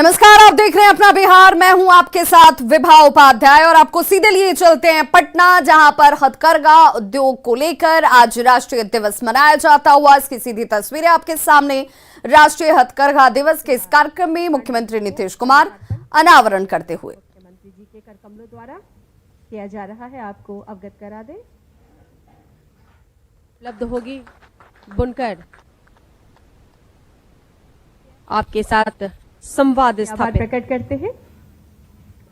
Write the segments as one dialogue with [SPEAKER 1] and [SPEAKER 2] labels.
[SPEAKER 1] नमस्कार, आप देख रहे हैं अपना बिहार। मैं हूं आपके साथ विभा उपाध्याय और आपको सीधे लिए चलते हैं पटना, जहां पर हथकरघा उद्योग को लेकर आज राष्ट्रीय दिवस मनाया जाता हुआ। इसकी सीधी तस्वीरें आपके सामने। राष्ट्रीय हथकरघा दिवस के इस कार्यक्रम में मुख्यमंत्री नीतीश कुमार अनावरण करते हुए
[SPEAKER 2] मुख्यमंत्री जी के कर कमलों द्वारा किया जा रहा है, आपको अवगत करा दें। उपलब्ध होगी बुनकर आपके साथ संवाद स्थापित प्रकट करते हैं।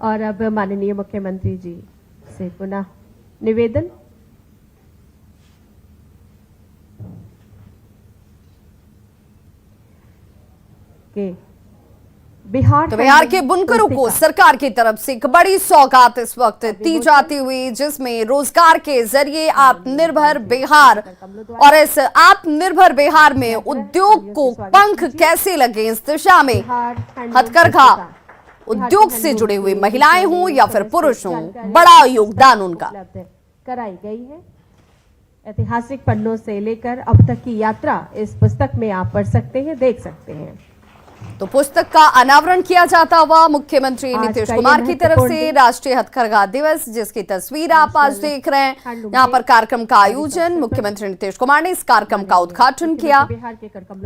[SPEAKER 2] और अब माननीय मुख्यमंत्री जी से पुनः निवेदन के
[SPEAKER 1] बिहार के बुनकरों को सरकार की तरफ से एक बड़ी सौगात इस वक्त दी जाती हुई, जिसमें रोजगार के जरिए आत्मनिर्भर बिहार, और इस आत्मनिर्भर बिहार में उद्योग को पंख कैसे लगे, इस दिशा में हथकरघा उद्योग से जुड़े हुए महिलाएं हों या फिर पुरुष हों, बड़ा योगदान उनका
[SPEAKER 2] कराई गई है। ऐतिहासिक पन्नों से लेकर अब तक की यात्रा इस पुस्तक में आप पढ़ सकते हैं, देख सकते हैं।
[SPEAKER 1] तो पुस्तक का अनावरण किया जाता हुआ मुख्यमंत्री नीतीश कुमार की तरफ से राष्ट्रीय हथकरघा दिवस, जिसकी तस्वीर आप आज देख रहे हैं। यहाँ पर कार्यक्रम का आयोजन मुख्यमंत्री नीतीश कुमार ने इस कार्यक्रम का उद्घाटन किया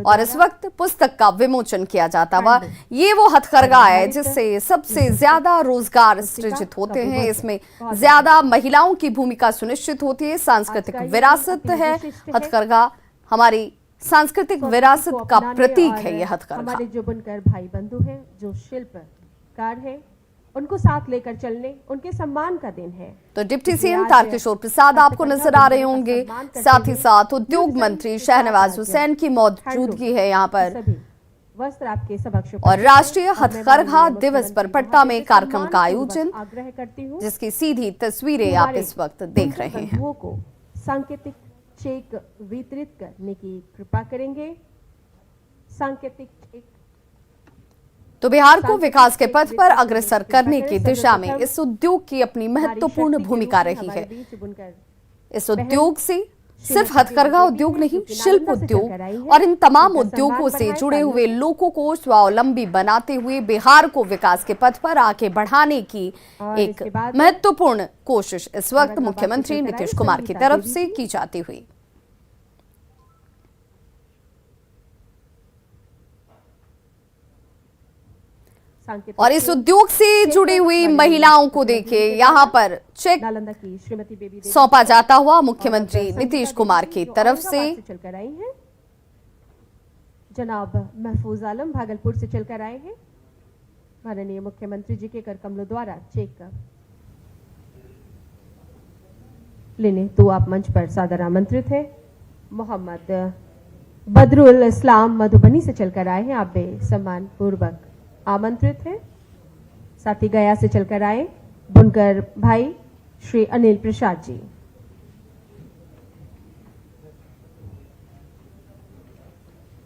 [SPEAKER 1] और इस वक्त पुस्तक का विमोचन किया जाता हुआ। ये वो हथकरघा है जिससे सबसे ज्यादा रोजगार सृजित होते हैं। इसमें ज्यादा महिलाओं की भूमिका सुनिश्चित होती है। सांस्कृतिक विरासत है हथकरघा, हमारी सांस्कृतिक विरासत का प्रतीक है यह हथकरघा।
[SPEAKER 2] हमारे जो बुनकर भाई बंधु हैं, जो शिल्पकार हैं, उनको साथ लेकर चलने, उनके सम्मान का दिन है।
[SPEAKER 1] तो डिप्टी सीएम तारकिशोर प्रसाद आपको नजर आ रहे होंगे, साथ ही साथ उद्योग मंत्री शहनवाज हुसैन की मौजूदगी है यहाँ पर।
[SPEAKER 2] वस्त्र आपके समक्ष
[SPEAKER 1] और राष्ट्रीय हथकरघा दिवस पर पटना में कार्यक्रम का आयोजन, जिसकी सीधी तस्वीरें आप इस वक्त देख रहे हैं।
[SPEAKER 2] सांकेतिक चेक वितरित करने की कृपा करेंगे। सांकेतिक चेक
[SPEAKER 1] तो बिहार को विकास के पथ पर अग्रसर करने की दिशा में इस उद्योग की अपनी महत्वपूर्ण भूमिका रही है। इस उद्योग से सिर्फ हथकरघा उद्योग नहीं, शिल्प उद्योग और इन तमाम उद्योगों से जुड़े हुए लोगों को स्वावलंबी बनाते हुए बिहार को विकास के पथ पर आगे बढ़ाने की एक महत्वपूर्ण कोशिश इस वक्त मुख्यमंत्री नीतीश कुमार की तरफ से की जाती हुई। और इस उद्योग से जुड़ी हुई महिलाओं को देखिए, यहाँ पर चेक सौंपा जाता हुआ मुख्यमंत्री नीतीश कुमार की तरफ से।
[SPEAKER 2] चलकर आई हैं जनाब महफूज आलम, भागलपुर से चलकर आए हैं। माननीय मुख्यमंत्री जी के कर कमलों द्वारा चेक लेने तो आप मंच पर सादर आमंत्रित है। मोहम्मद बदरुल इस्लाम मधुबनी से चलकर आए हैं, आप सम्मान पूर्वक आमंत्रित है। साथ ही गया से चलकर आए बुनकर भाई श्री अनिल प्रसाद जी।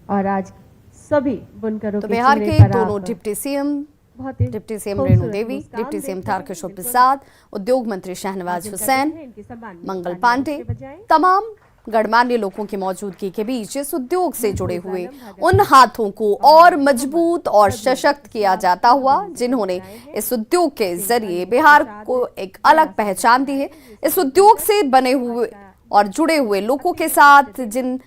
[SPEAKER 2] और आज सभी बुनकरों
[SPEAKER 1] तो बिहार के दोनों deputy CM Renu Devi, deputy CM Tarkishore Prasad, उद्योग मंत्री शहनवाज हुसैन, मंगल पांडे, तमाम गणमान्य लोगों की मौजूदगी के बीच इस उद्योग से जुड़े हुए उन हाथों को और मजबूत और सशक्त किया जाता हुआ, जिन्होंने इस उद्योग के जरिए बिहार को एक अलग पहचान दी है। इस उद्योग से बने हुए और जुड़े हुए लोगों के साथ जिन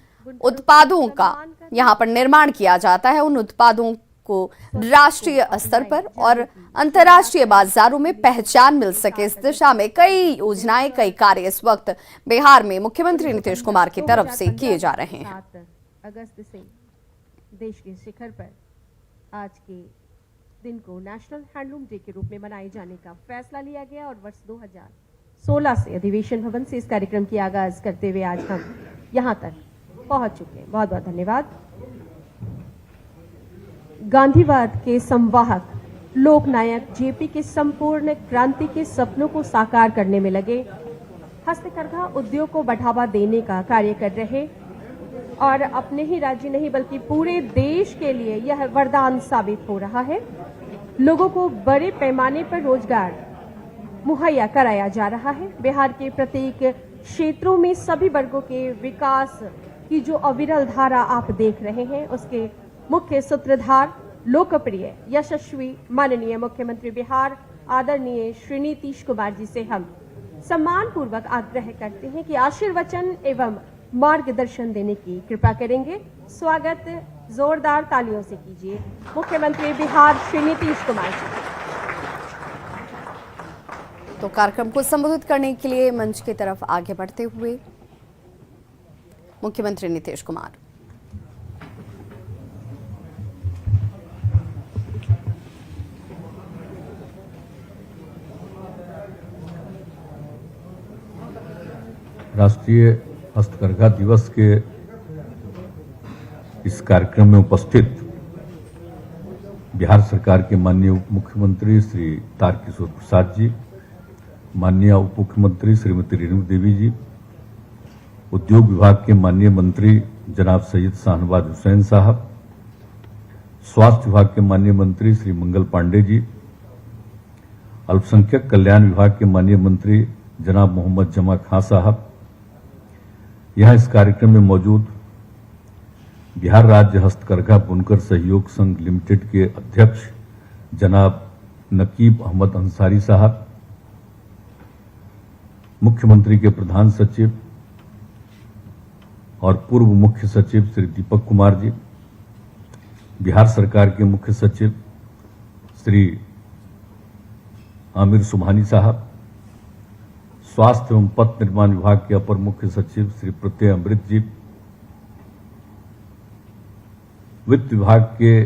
[SPEAKER 1] उत्पादों का यहाँ पर निर्माण किया जाता है, उन उत्पादों को राष्ट्रीय स्तर पर और अंतर्राष्ट्रीय बाजारों में पहचान मिल सके, इस दिशा में कई योजनाएं, कई कार्य इस वक्त बिहार में मुख्यमंत्री नीतीश कुमार की तरफ से किए जा रहे हैं।
[SPEAKER 2] 7 अगस्त से देश के शिखर पर आज के दिन को नेशनल हैंडलूम डे के रूप में मनाए जाने का फैसला लिया गया और वर्ष 2016 से अधिवेशन भवन से इस कार्यक्रम की आगाज करते हुए आज हम यहाँ तक पहुंच चुके हैं। बहुत बहुत धन्यवाद। गांधीवाद के संवाहक लोकनायक जेपी के संपूर्ण क्रांति के सपनों को साकार करने में लगे हस्तकरघा उद्योग को बढ़ावा देने का कार्य कर रहे और अपने ही राज्य नहीं बल्कि पूरे देश के लिए यह वरदान साबित हो रहा है। लोगों को बड़े पैमाने पर रोजगार मुहैया कराया जा रहा है। बिहार के प्रत्येक क्षेत्रों में सभी वर्गों के विकास की जो अविरल धारा आप देख रहे हैं, उसके मुख्य सूत्रधार लोकप्रिय यशस्वी माननीय मुख्यमंत्री बिहार आदरणीय श्री नीतीश कुमार जी से हम सम्मान पूर्वक आग्रह करते हैं कि आशीर्वचन एवं मार्गदर्शन देने की कृपा करेंगे। स्वागत जोरदार तालियों से कीजिए मुख्यमंत्री बिहार श्री नीतीश कुमार जी।
[SPEAKER 1] तो कार्यक्रम को संबोधित करने के लिए मंच की तरफ आगे बढ़ते हुए मुख्यमंत्री नीतीश कुमार।
[SPEAKER 3] राष्ट्रीय हस्तकरघा दिवस के इस कार्यक्रम में उपस्थित बिहार सरकार के माननीय उप मुख्यमंत्री श्री तारकिशोर प्रसाद जी, माननीय उप मुख्यमंत्री श्रीमती रेणु देवी जी, उद्योग विभाग के माननीय मंत्री जनाब सैयद शाहनवाज हुसैन साहब, स्वास्थ्य विभाग के माननीय मंत्री श्री मंगल पांडे जी, अल्पसंख्यक कल्याण विभाग के माननीय मंत्री जनाब मोहम्मद जमा खां साहब, यहां इस कार्यक्रम में मौजूद बिहार राज्य हस्तकरघा बुनकर सहयोग संघ लिमिटेड के अध्यक्ष जनाब नकीब अहमद अंसारी साहब, मुख्यमंत्री के प्रधान सचिव और पूर्व मुख्य सचिव श्री दीपक कुमार जी, बिहार सरकार के मुख्य सचिव श्री आमिर सुबहानी साहब, स्वास्थ्य एवं पथ निर्माण विभाग के अपर मुख्य सचिव श्री प्रत्यय अमृत जी, वित्त विभाग के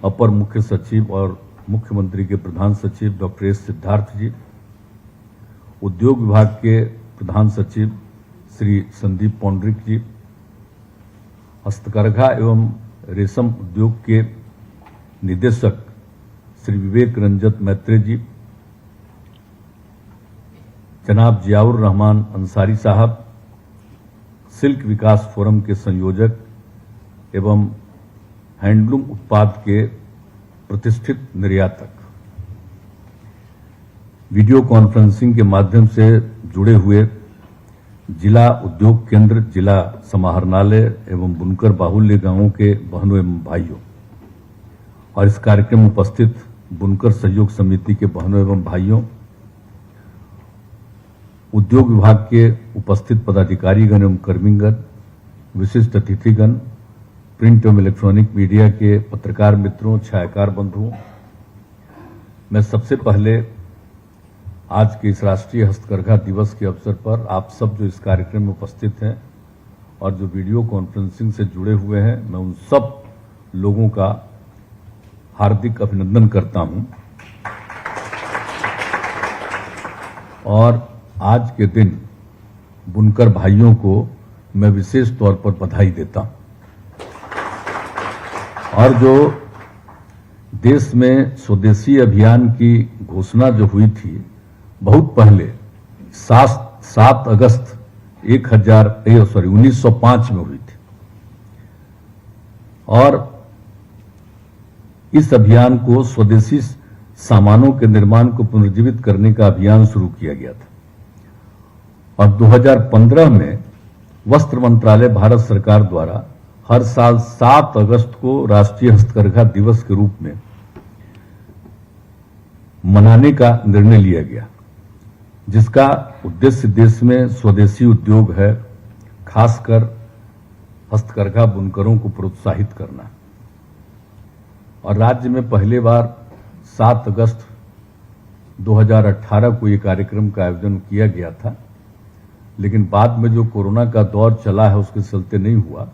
[SPEAKER 3] अपर मुख्य सचिव और मुख्यमंत्री के प्रधान सचिव डॉक्टर एस सिद्धार्थ जी, उद्योग विभाग के प्रधान सचिव श्री संदीप पौंडरिक जी, हस्तकरघा एवं रेशम उद्योग के निदेशक श्री विवेक रंजन मैत्रेय जी, जनाब जियाउर रहमान अंसारी साहब, सिल्क विकास फोरम के संयोजक एवं हैंडलूम उत्पाद के प्रतिष्ठित निर्यातक, वीडियो कॉन्फ्रेंसिंग के माध्यम से जुड़े हुए जिला उद्योग केंद्र, जिला समाहरणालय एवं बुनकर बाहुल्य गांवों के बहनों एवं भाइयों और इस कार्यक्रम में उपस्थित बुनकर सहयोग समिति के बहनों एवं भाइयों, उद्योग विभाग के उपस्थित पदाधिकारीगण एवं कर्मीगण, विशिष्ट अतिथिगण, प्रिंट एवं इलेक्ट्रॉनिक मीडिया के पत्रकार मित्रों, छायाकार बंधुओं, मैं सबसे पहले आज के इस राष्ट्रीय हस्तकरघा दिवस के अवसर पर आप सब जो इस कार्यक्रम में उपस्थित हैं और जो वीडियो कॉन्फ्रेंसिंग से जुड़े हुए हैं, मैं उन सब लोगों का हार्दिक अभिनंदन करता हूं और आज के दिन बुनकर भाइयों को मैं विशेष तौर पर बधाई देता हूं। और जो देश में स्वदेशी अभियान की घोषणा जो हुई थी बहुत पहले 7 अगस्त 1905 में हुई थी और इस अभियान को स्वदेशी सामानों के निर्माण को पुनर्जीवित करने का अभियान शुरू किया गया था और 2015 में वस्त्र मंत्रालय भारत सरकार द्वारा हर साल 7 अगस्त को राष्ट्रीय हस्तकरघा दिवस के रूप में मनाने का निर्णय लिया गया, जिसका उद्देश्य देश में स्वदेशी उद्योग है, खासकर हस्तकरघा बुनकरों को प्रोत्साहित करना। और राज्य में पहली बार 7 अगस्त 2018 को ये कार्यक्रम का आयोजन किया गया था, लेकिन बाद में जो कोरोना का दौर चला है उसके चलते नहीं हुआ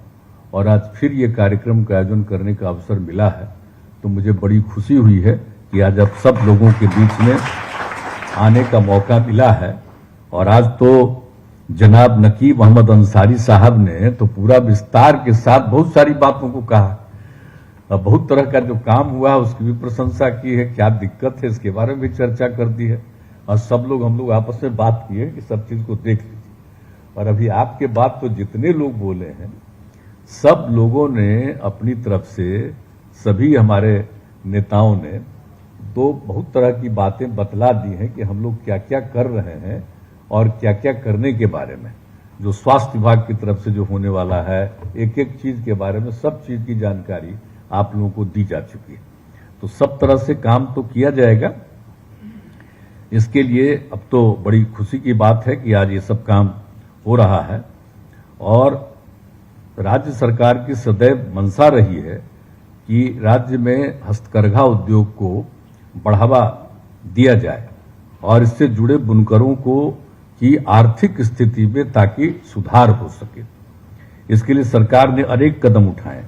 [SPEAKER 3] और आज फिर ये कार्यक्रम का आयोजन करने का अवसर मिला है, तो मुझे बड़ी खुशी हुई है कि आज आप सब लोगों के बीच में आने का मौका मिला है। और आज तो जनाब नकीब अहमद अंसारी साहब ने तो पूरा विस्तार के साथ बहुत सारी बातों को कहा, बहुत तरह का जो काम हुआ है उसकी भी प्रशंसा की है, क्या दिक्कत है इसके बारे में भी चर्चा कर दी है और सब लोग हम लोग आपस में बात की है कि सब चीज को देख लीजिए। और अभी आपके बाद तो जितने लोग बोले हैं सब लोगों ने अपनी तरफ से, सभी हमारे नेताओं ने तो बहुत तरह की बातें बतला दी हैं कि हम लोग क्या क्या कर रहे हैं और क्या क्या करने के बारे में, जो स्वास्थ्य विभाग की तरफ से जो होने वाला है, एक एक चीज के बारे में सब चीज की जानकारी आप लोगों को दी जा चुकी है। तो सब तरह से काम तो किया जाएगा। इसके लिए अब तो बड़ी खुशी की बात है कि आज ये सब काम हो रहा है और राज्य सरकार की सदैव मंशा रही है कि राज्य में हस्तकरघा उद्योग को बढ़ावा दिया जाए और इससे जुड़े बुनकरों को की आर्थिक स्थिति में ताकि सुधार हो सके। इसके लिए सरकार ने अनेक कदम उठाए।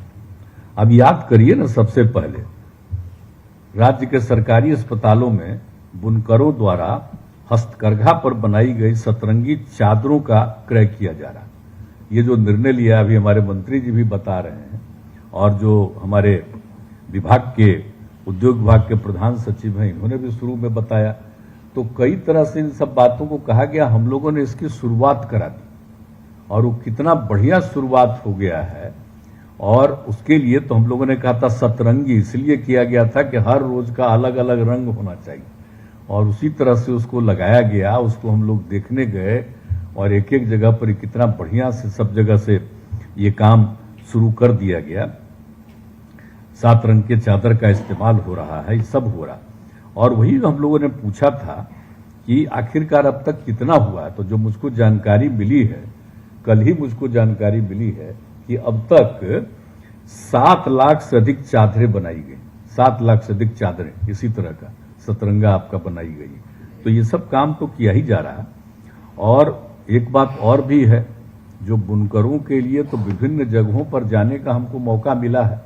[SPEAKER 3] अब याद करिए ना, सबसे पहले राज्य के सरकारी अस्पतालों में बुनकरों द्वारा हस्तकरघा पर बनाई गई सतरंगी चादरों का क्रय किया जा रहा है। ये जो निर्णय लिया अभी हमारे मंत्री जी भी बता रहे हैं और जो हमारे विभाग के उद्योग विभाग के प्रधान सचिव हैं इन्होंने भी शुरू में बताया। तो कई तरह से इन सब बातों को कहा गया, हम लोगों ने इसकी शुरुआत करा दी और वो कितना बढ़िया शुरुआत हो गया है। और उसके लिए तो हम लोगों ने कहा था सतरंगी, इसलिए किया गया था कि हर रोज का अलग अलग रंग होना चाहिए और उसी तरह से उसको लगाया गया। उसको हम लोग देखने गए और एक एक जगह पर कितना बढ़िया से सब जगह से ये काम शुरू कर दिया गया। 7 रंग के चादर का इस्तेमाल हो रहा है, ये सब हो रहा। और वही हम लोगों ने पूछा था कि आखिरकार अब तक कितना हुआ है। तो जो मुझको जानकारी मिली है, कल ही मुझको जानकारी मिली है कि अब तक 7 लाख से अधिक चादरें बनाई गई। 7 लाख से अधिक चादरें इसी तरह का सतरंगा आपका बनाई गई। तो ये सब काम तो किया ही जा रहा है। और एक बात और भी है, जो बुनकरों के लिए तो विभिन्न जगहों पर जाने का हमको मौका मिला है।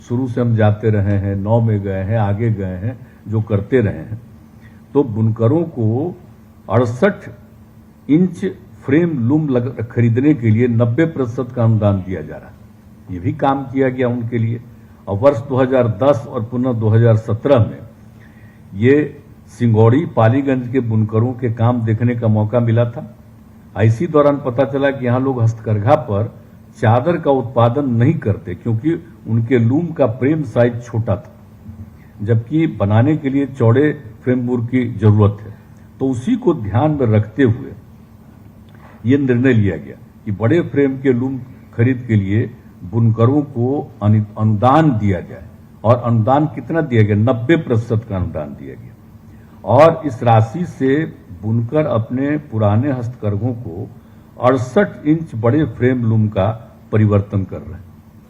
[SPEAKER 3] शुरू से हम जाते रहे हैं, 9 में गए हैं, आगे गए हैं, जो करते रहे हैं। तो बुनकरों को 68 इंच फ्रेम लूम खरीदने के लिए 90% का अनुदान दिया जा रहा है। ये भी काम किया गया उनके लिए। और वर्ष 2010 और पुनः 2017 में ये सिंगौड़ी पालीगंज के बुनकरों के काम देखने का मौका मिला था। इसी दौरान पता चला कि यहाँ लोग हस्तकरघा पर चादर का उत्पादन नहीं करते क्योंकि उनके लूम का फ्रेम साइज छोटा था, जबकि बनाने के लिए चौड़े फ्रेमवर्क की जरूरत है। तो उसी को ध्यान में रखते हुए ये निर्णय लिया गया कि बड़े फ्रेम के लूम खरीद के लिए बुनकरों को अनुदान दिया जाए। और अनुदान कितना दिया गया? 90% का अनुदान दिया गया। और इस राशि से बुनकर अपने पुराने हस्तकरघों को 68 इंच बड़े फ्रेम लूम का परिवर्तन कर रहे हैं।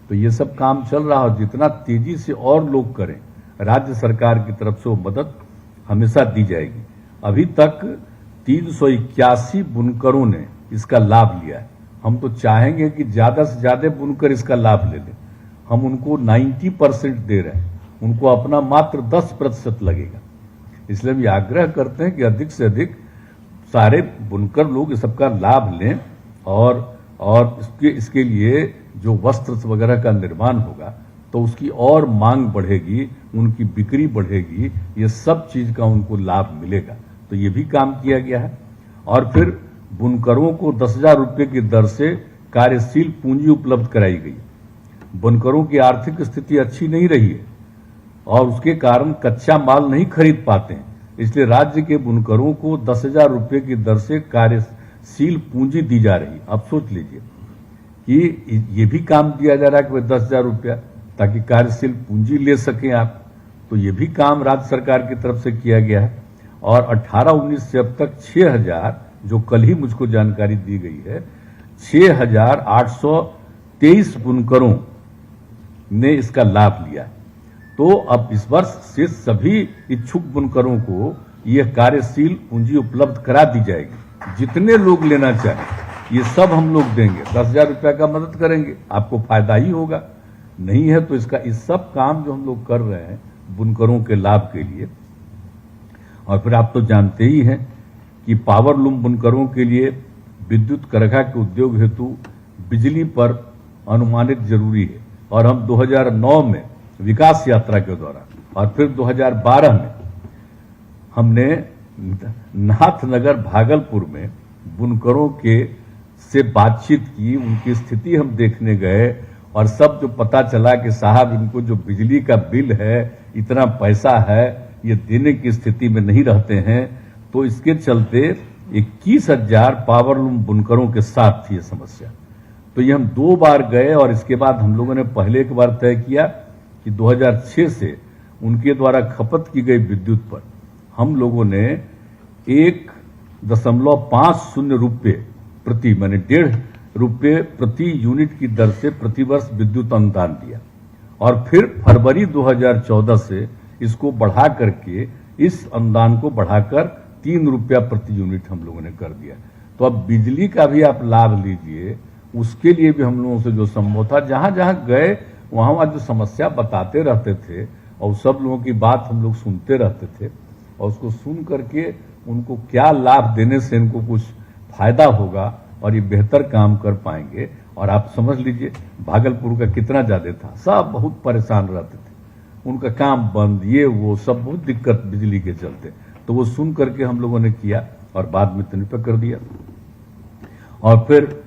[SPEAKER 3] तो ये सब काम चल रहा है। जितना तेजी से और लोग करें, राज्य सरकार की तरफ से वो मदद हमेशा दी जाएगी। अभी तक 381 बुनकरों ने इसका लाभ लिया है। हम तो चाहेंगे कि ज्यादा से ज्यादा बुनकर इसका लाभ ले लें। हम उनको 90% दे रहे हैं, उनको अपना मात्र 10% लगेगा। इसलिए हम आग्रह करते हैं कि अधिक से अधिक सारे बुनकर लोग इस सबका लाभ लें और इसके लिए जो वस्त्र वगैरह का निर्माण होगा तो उसकी और मांग बढ़ेगी, उनकी बिक्री बढ़ेगी, ये सब चीज का उनको लाभ मिलेगा। तो ये भी काम किया गया है। और फिर बुनकरों को 10,000 रुपये की दर से कार्यशील पूंजी उपलब्ध कराई गई। बुनकरों की आर्थिक स्थिति अच्छी नहीं रही है और उसके कारण कच्चा माल नहीं खरीद पाते हैं, इसलिए राज्य के बुनकरों को 10,000 रुपये की दर से कार्यशील पूंजी दी जा रही। अब सोच लीजिए कि ये भी काम दिया जा रहा है कि 10,000 रुपया ताकि कार्यशील पूंजी ले सकें आप। तो ये भी काम राज्य सरकार की तरफ से किया गया है। और 18-19 से अब तक 6,000, जो कल ही मुझको जानकारी दी गई है, 6,823 बुनकरों ने इसका लाभ लिया। तो अब इस वर्ष से सभी इच्छुक बुनकरों को यह कार्यशील पूंजी उपलब्ध करा दी जाएगी। जितने लोग लेना चाहें ये सब हम लोग देंगे। 10,000 रुपया का मदद करेंगे, आपको फायदा ही होगा। नहीं है तो इसका इस सब काम जो हम लोग कर रहे हैं बुनकरों के लाभ के लिए। और फिर आप तो जानते ही हैं कि पावर लूम बुनकरों के लिए विद्युत करघा के उद्योग हेतु बिजली पर अनुमानित जरूरी है। और हम 2009 में विकास यात्रा के दौरान और फिर 2012 में हमने नाथनगर भागलपुर में बुनकरों के से बातचीत की, उनकी स्थिति हम देखने गए और सब जो पता चला कि साहब इनको जो बिजली का बिल है, इतना पैसा है, ये देने की स्थिति में नहीं रहते हैं। तो इसके चलते 21,000 पावर लूम बुनकरों के साथ थी ये समस्या। तो ये हम 2 बार गए और इसके बाद हम लोगों ने पहले एक बार तय किया कि 2006 से उनके द्वारा खपत की गई विद्युत पर हम लोगों ने 1.50 रुपये प्रति माने 1.5 रुपये प्रति यूनिट की दर से प्रतिवर्ष विद्युत अनुदान दिया और फिर फरवरी 2014 से इसको बढ़ा करके इस अनुदान को बढ़ाकर 3 रुपया प्रति यूनिट हम लोगों ने कर दिया। तो अब बिजली का भी आप लाभ लीजिए, उसके लिए भी हम लोगों से जो संभव था, जहां जहां गए वहां जो समस्या बताते रहते थे और सब लोगों की बात हम लोग सुनते रहते थे और उसको सुन करके उनको क्या लाभ देने से इनको कुछ फायदा होगा और ये बेहतर काम कर पाएंगे। और आप समझ लीजिए भागलपुर का कितना ज्यादा था, सब बहुत परेशान रहते थे, उनका काम बंद, ये वो सब बहुत दिक्कत बिजली के चलते। तो वो सुन करके हम लोगों ने किया और बाद में तनिपा कर दिया। और फिर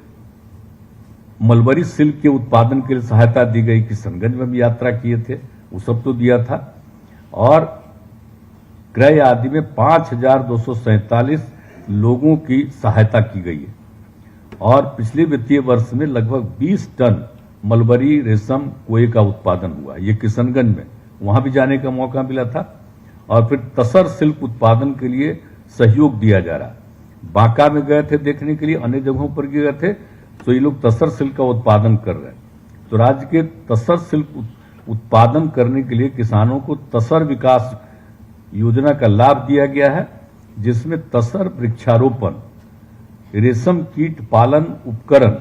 [SPEAKER 3] मलबरी सिल्क के उत्पादन के लिए सहायता दी गई, किशनगंज में भी यात्रा किए थे, वो सब तो दिया था। और क्रय आदि में 5,247 लोगों की सहायता की गई है और पिछले वित्तीय वर्ष में लगभग 20 टन मलबरी रेशम कोये का उत्पादन हुआ। ये किशनगंज में, वहां भी जाने का मौका मिला था। और फिर तसर सिल्क उत्पादन के लिए सहयोग दिया जा रहा। बांका में गए थे देखने के लिए, अन्य जगहों पर गए थे, तो ये लोग तसर सिल्क का उत्पादन कर रहे हैं। तो राज्य के तसर सिल्क उत्पादन करने के लिए किसानों को तसर विकास योजना का लाभ दिया गया है, जिसमें तसर वृक्षारोपण, रेशम कीट पालन उपकरण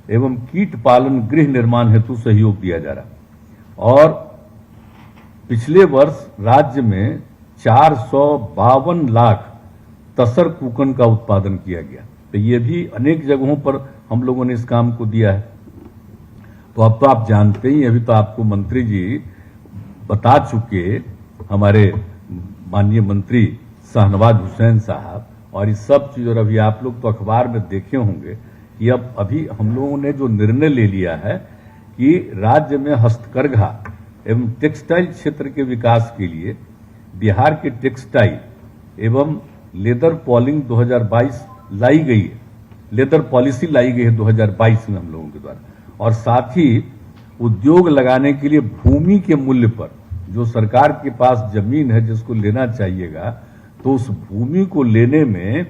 [SPEAKER 3] एवं कीट पालन गृह निर्माण हेतु सहयोग दिया जा रहा। और पिछले वर्ष राज्य में 452 लाख तसर कूकन का उत्पादन किया गया। तो ये भी अनेक जगहों पर हम लोगों ने इस काम को दिया है। तो अब तो आप जानते ही, अभी तो आपको मंत्री जी बता चुके, हमारे माननीय मंत्री शाहनवाज हुसैन साहब, और इस सब चीज। और अभी आप लोग तो अखबार में देखे होंगे कि अब अभी हम लोगों ने जो निर्णय ले लिया है कि राज्य में हस्तकरघा एवं टेक्सटाइल क्षेत्र के विकास के लिए बिहार के टेक्सटाइल एवं लेदर पॉलिंग 2022 लाई गई है, लेदर पॉलिसी लाई गई है 2022 में हम लोगों के द्वारा। और साथ ही उद्योग लगाने के लिए भूमि के मूल्य पर, जो सरकार के पास जमीन है जिसको लेना चाहिएगा, तो उस भूमि को लेने में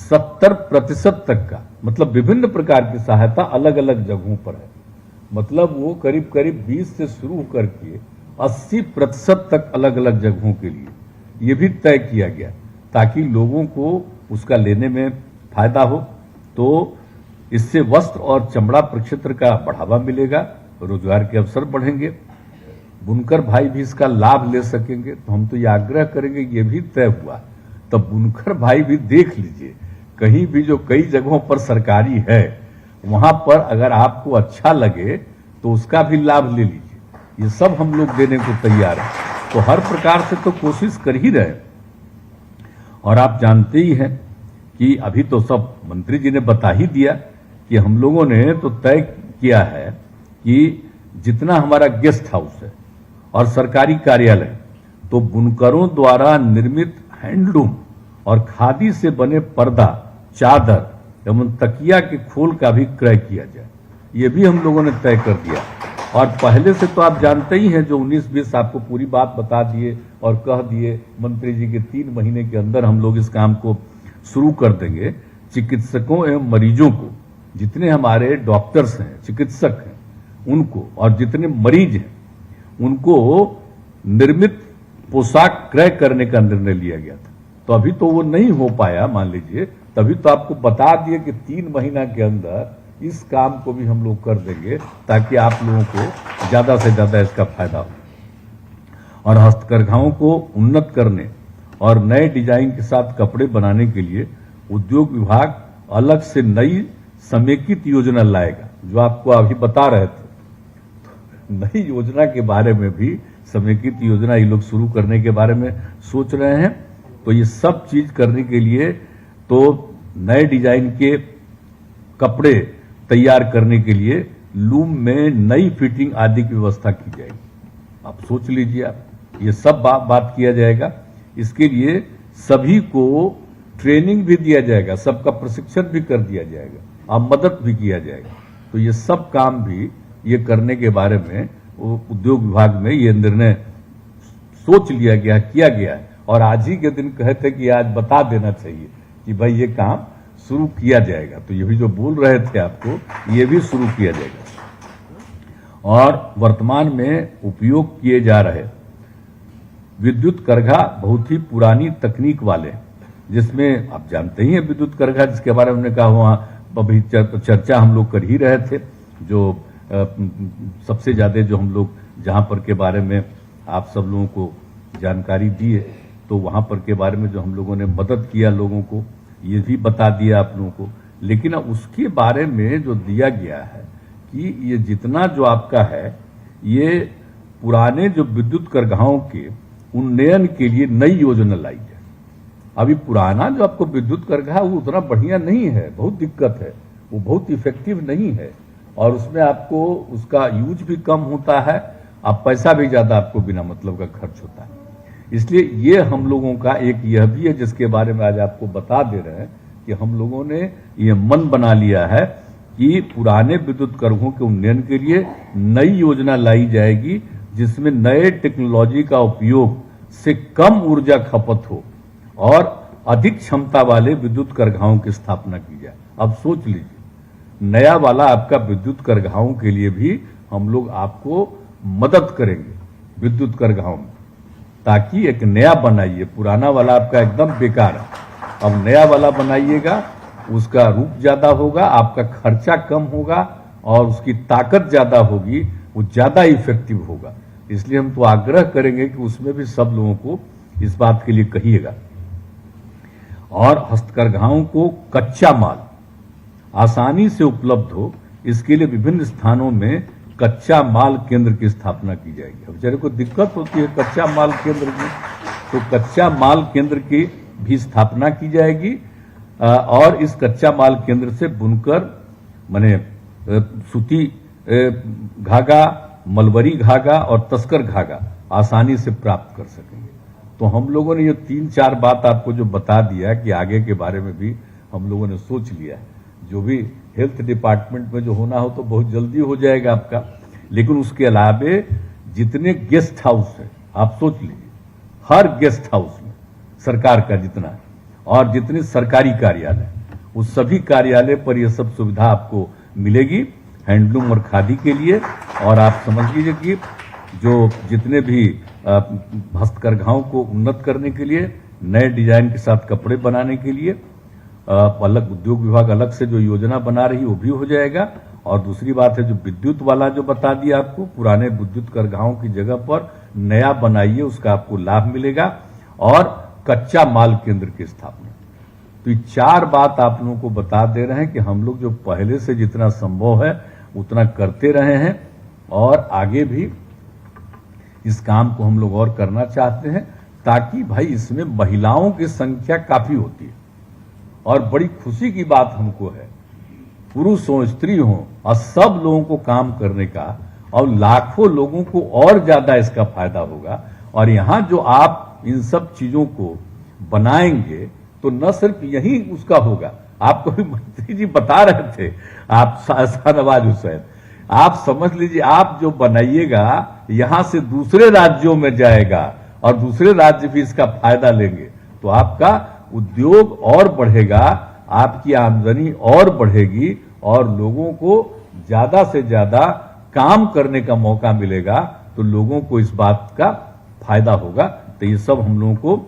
[SPEAKER 3] 70% तक का, मतलब विभिन्न प्रकार की सहायता अलग अलग जगहों पर है। मतलब वो करीब करीब 20 से शुरू करके 80% तक अलग अलग जगहों के लिए ये भी तय किया गया, ताकि लोगों को उसका लेने में फायदा हो। तो इससे वस्त्र और चमड़ा प्रक्षेत्र का बढ़ावा मिलेगा, रोजगार के अवसर बढ़ेंगे, बुनकर भाई भी इसका लाभ ले सकेंगे। तो हम तो ये आग्रह करेंगे, ये भी तय हुआ, तब बुनकर भाई भी देख लीजिए, कहीं भी जो कई जगहों पर सरकारी है वहां पर अगर आपको अच्छा लगे तो उसका भी लाभ ले लीजिए। ये सब हम लोग देने को तैयार हैं। तो हर प्रकार से तो कोशिश कर ही रहे। और आप जानते ही हैं कि अभी तो सब मंत्री जी ने बता ही दिया कि हम लोगों ने तो तय किया है कि जितना हमारा गेस्ट हाउस है और सरकारी कार्यालय, तो बुनकरों द्वारा निर्मित हैंडलूम और खादी से बने पर्दा, चादर एवं तकिया के खोल का भी क्रय किया जाए। ये भी हम लोगों ने तय कर दिया। और पहले से तो आप जानते ही हैं, जो 19-20 आपको पूरी बात बता दिए और कह दिए मंत्री जी के 3 महीने के अंदर हम लोग इस काम को शुरू कर देंगे। चिकित्सकों एवं मरीजों को, जितने हमारे डॉक्टर्स हैं, चिकित्सक हैं, उनको और जितने मरीज हैं उनको निर्मित पोशाक क्रय करने का निर्णय लिया गया था। तो अभी तो वो नहीं हो पाया, मान लीजिए, तभी तो आपको बता दिए कि 3 महीना के अंदर इस काम को भी हम लोग कर देंगे, ताकि आप लोगों को ज्यादा से ज्यादा इसका फायदा हो। और हस्तकरघाओं को उन्नत करने और नए डिजाइन के साथ कपड़े बनाने के लिए उद्योग विभाग अलग से नई समेकित योजना लाएगा, जो आपको अभी बता रहे थे। नई योजना के बारे में भी, समेकित योजना ये लोग शुरू करने के बारे में सोच रहे हैं। तो ये सब चीज करने के लिए तो नए डिजाइन के कपड़े तैयार करने के लिए लूम में नई फिटिंग आदि की व्यवस्था की जाएगी। आप सोच लीजिए, आप ये सब बात किया जाएगा। इसके लिए सभी को ट्रेनिंग भी दिया जाएगा, सबका प्रशिक्षण भी कर दिया जाएगा और मदद भी किया जाएगा। तो ये सब काम भी ये करने के बारे में उद्योग विभाग में ये निर्णय सोच लिया गया, किया गया है और आज ही के दिन कहे थे कि आज बता देना चाहिए कि भाई ये काम शुरू किया जाएगा। तो ये भी जो बोल रहे थे आपको, ये भी शुरू किया जाएगा। और वर्तमान में उपयोग किए जा रहे विद्युत करघा बहुत ही पुरानी तकनीक वाले, जिसमें आप जानते ही हैं विद्युत करघा जिसके बारे में हमने कहा, वहां अभी चर्चा हम लोग कर ही रहे थे। जो सबसे ज्यादा जो हम लोग जहां पर के बारे में आप सब लोगों को जानकारी दी है, तो वहां पर के बारे में जो हम लोगों ने मदद किया लोगों को, ये भी बता दिया आप लोगों को। लेकिन उसके बारे में जो दिया गया है कि ये जितना जो आपका है, ये पुराने जो विद्युत करघाओं के उन्नयन के लिए नई योजना लाई है। अभी पुराना जो आपको विद्युत करघा वो उतना बढ़िया नहीं है, बहुत दिक्कत है, वो बहुत इफेक्टिव नहीं है और उसमें आपको उसका यूज भी कम होता है, अब पैसा भी ज्यादा आपको बिना मतलब का खर्च होता है। इसलिए ये हम लोगों का एक यह भी है जिसके बारे में आज आपको बता दे रहे हैं कि हम लोगों ने ये मन बना लिया है कि पुराने विद्युत करघों के उन्नयन के लिए नई योजना लाई जाएगी, जिसमें नए टेक्नोलॉजी का उपयोग से कम ऊर्जा खपत हो और अधिक क्षमता वाले विद्युत करघाओं की स्थापना की जाए। अब सोच लीजिए, नया वाला आपका विद्युत करघाओं के लिए भी हम लोग आपको मदद करेंगे विद्युत करघाओं में, ताकि एक नया बनाइए। पुराना वाला आपका एकदम बेकार है, अब नया वाला बनाइएगा, उसका रूप ज्यादा होगा, आपका खर्चा कम होगा और उसकी ताकत ज्यादा होगी, वो ज्यादा इफेक्टिव होगा। इसलिए हम तो आग्रह करेंगे कि उसमें भी सब लोगों को इस बात के लिए कहिएगा। और हस्तकरघाओं को कच्चा माल आसानी से उपलब्ध हो, इसके लिए विभिन्न स्थानों में कच्चा माल केंद्र की स्थापना की जाएगी। अब बेचारे को दिक्कत होती है कच्चा माल केंद्र की, तो कच्चा माल केंद्र की भी स्थापना की जाएगी और इस कच्चा माल केंद्र से बुनकर माने सूती धागा, मलबरी धागा और तस्कर धागा आसानी से प्राप्त कर सकेंगे। तो हम लोगों ने ये 3-4 बात आपको जो बता दिया कि आगे के बारे में भी हम लोगों ने सोच लिया है। जो भी हेल्थ डिपार्टमेंट में जो होना हो तो बहुत जल्दी हो जाएगा आपका, लेकिन उसके अलावे जितने गेस्ट हाउस है आप सोच लीजिए, हर गेस्ट हाउस में सरकार का जितना है और जितने सरकारी कार्यालय, उस सभी कार्यालय पर यह सब सुविधा आपको मिलेगी हैंडलूम और खादी के लिए। और आप समझ लीजिए कि जो जितने भी हस्तकरघाओं को उन्नत करने के लिए, नए डिजाइन के साथ कपड़े बनाने के लिए अलग उद्योग विभाग अलग से जो योजना बना रही वो भी हो जाएगा। और दूसरी बात है जो विद्युत वाला जो बता दिया आपको, पुराने विद्युत करघाओं की जगह पर नया बनाइए, उसका आपको लाभ मिलेगा। और कच्चा माल केंद्र की स्थापना। तो ये 4 बात आप लोगों को बता दे रहे हैं कि हम लोग जो पहले से जितना संभव है उतना करते रहे हैं और आगे भी इस काम को हम लोग और करना चाहते हैं, ताकि भाई इसमें महिलाओं की संख्या काफी होती है और बड़ी खुशी की बात हमको है, पुरुष हो स्त्री हो और सब लोगों को काम करने का, और लाखों लोगों को और ज्यादा इसका फायदा होगा। और यहां जो आप इन सब चीजों को बनाएंगे तो न सिर्फ यही उसका होगा, आपको भी मंत्री जी बता रहे थे, आप शाहनवाज हुसैन, आप समझ लीजिए आप जो बनाइएगा यहां से दूसरे राज्यों में जाएगा और दूसरे राज्य भी इसका फायदा लेंगे, तो आपका उद्योग और बढ़ेगा, आपकी आमदनी और बढ़ेगी और लोगों को ज्यादा से ज्यादा काम करने का मौका मिलेगा, तो लोगों को इस बात का फायदा होगा। तो ये सब हम लोगों को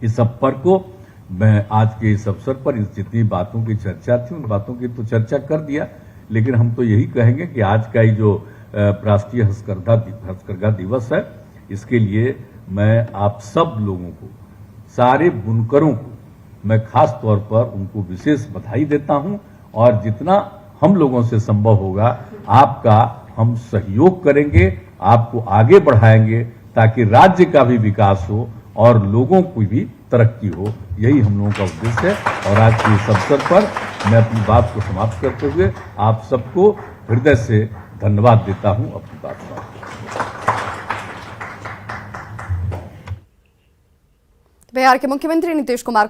[SPEAKER 3] इस सब पर को मैं आज के इस अवसर पर जितनी बातों की चर्चा थी उन बातों की तो चर्चा कर दिया, लेकिन हम तो यही कहेंगे कि आज का ये जो राष्ट्रीय हस्तकरघा दिवस है, इसके लिए मैं आप सब लोगों को, सारे बुनकरों को मैं खास तौर पर उनको विशेष बधाई देता हूं और जितना हम लोगों से संभव होगा आपका हम सहयोग करेंगे, आपको आगे बढ़ाएंगे, ताकि राज्य का भी विकास हो और लोगों की भी तरक्की हो। यही हम लोगों का उद्देश्य है। और आज के इस अवसर पर मैं अपनी बात को समाप्त करते हुए आप सबको हृदय से धन्यवाद देता हूं। अपनी बात समाप्त।
[SPEAKER 1] बिहार के मुख्यमंत्री नीतीश कुमार